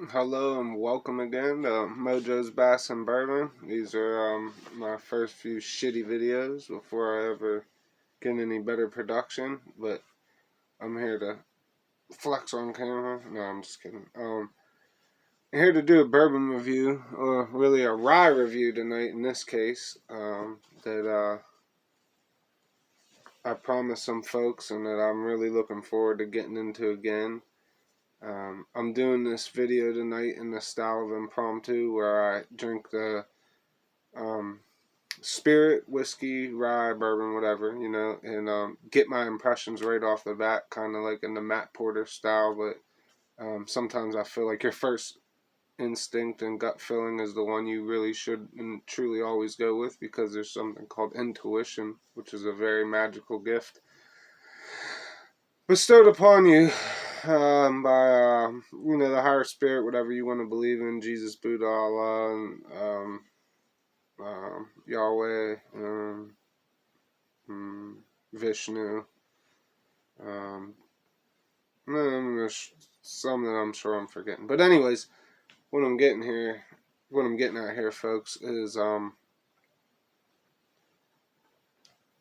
Hello and welcome again to Mojo's Bass and Bourbon. These are my first few shitty videos before I ever get any better production, but I'm here to flex on camera. No, I'm just kidding. I'm here to do a bourbon review, or really a rye review tonight in this case, that I promised some folks and that I'm really looking forward to getting into again. I'm doing this video tonight in the style of impromptu where I drink the spirit, whiskey, rye, bourbon, whatever, and get my impressions right off the bat, kind of like in the Matt Porter style. But sometimes I feel like your first instinct and gut feeling is the one you really should and truly always go with, because there's something called intuition, which is a very magical gift bestowed upon you by the higher spirit, whatever you want to believe in, Jesus, Buddha, Allah, and Yahweh, Vishnu. There's some that I'm sure I'm forgetting, but anyways, what I'm getting at here, folks, is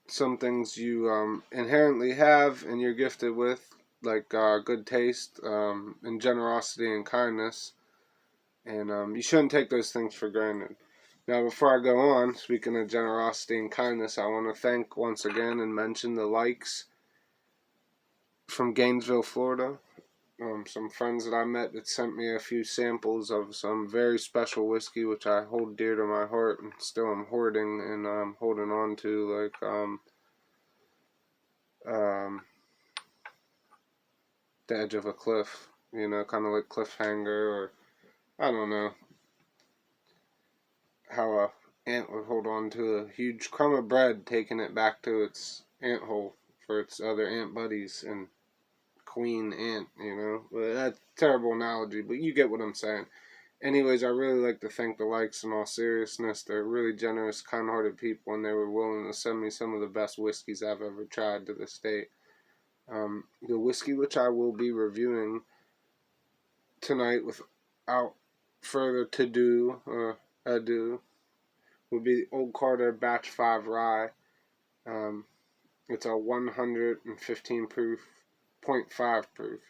some things you inherently have and you're gifted with, like good taste, and generosity and kindness, and you shouldn't take those things for granted. Now, before I go on, speaking of generosity and kindness, I want to thank once again and mention the likes from Gainesville, Florida. Some friends that I met that sent me a few samples of some very special whiskey, which I hold dear to my heart and still am hoarding and holding on to, like the edge of a cliff, kind of like cliffhanger, or I don't know how a ant would hold on to a huge crumb of bread, taking it back to its ant hole for its other ant buddies and queen ant, But that's a terrible analogy, but you get what I'm saying. Anyways, I really like to thank the likes in all seriousness. They're really generous, kind-hearted people, and they were willing to send me some of the best whiskeys I've ever tried to this date. The whiskey which I will be reviewing tonight, without further ado, would be Old Carter Batch 5 Rye. It's a 115 proof, 0.5 proof,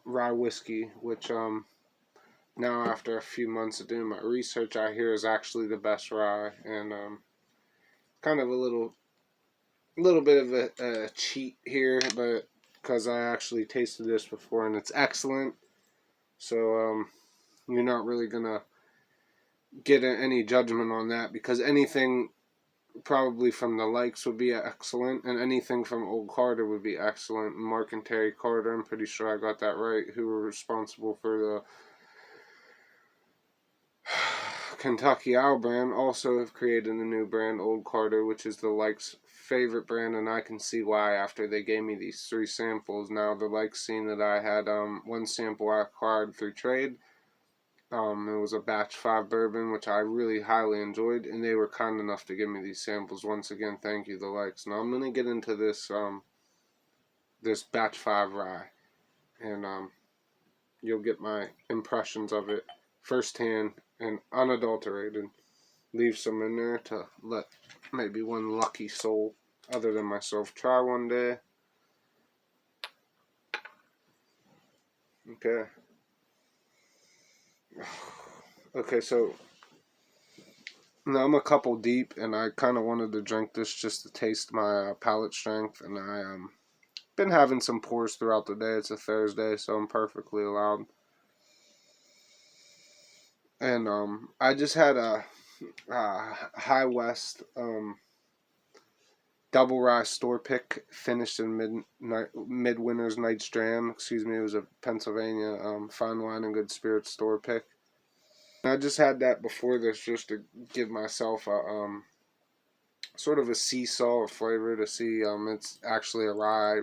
rye whiskey, which now after a few months of doing my research, I hear is actually the best rye, and kind of a little bit of a cheat here, but because I actually tasted this before and it's excellent, so you're not really gonna get any judgment on that, because anything probably from the likes would be excellent, and anything from Old Carter would be excellent. Mark and Terry Carter, I'm pretty sure I got that right, who were responsible for the Kentucky Owl brand, also have created a new brand, Old Carter, which is the likes' favorite brand, and I can see why after they gave me these 3 samples. Now, the likes seen that I had one sample I acquired through trade. It was a batch 5 bourbon, which I really highly enjoyed, and they were kind enough to give me these samples. Once again, thank you, the likes. Now, I'm going to get into this this batch 5 rye, and you'll get my impressions of it firsthand and unadulterated. Leave some in there to let maybe one lucky soul other than myself try one day. Okay. Okay, so now I'm a couple deep, and I kind of wanted to drink this just to taste my palate strength, and I been having some pours throughout the day. It's a Thursday, so I'm perfectly allowed. And I just had a High West double rye store pick, finished in Midwinter's Night's Dram. It was a Pennsylvania fine wine and good spirits store pick. And I just had that before this just to give myself a sort of a seesaw of flavor, to see it's actually a rye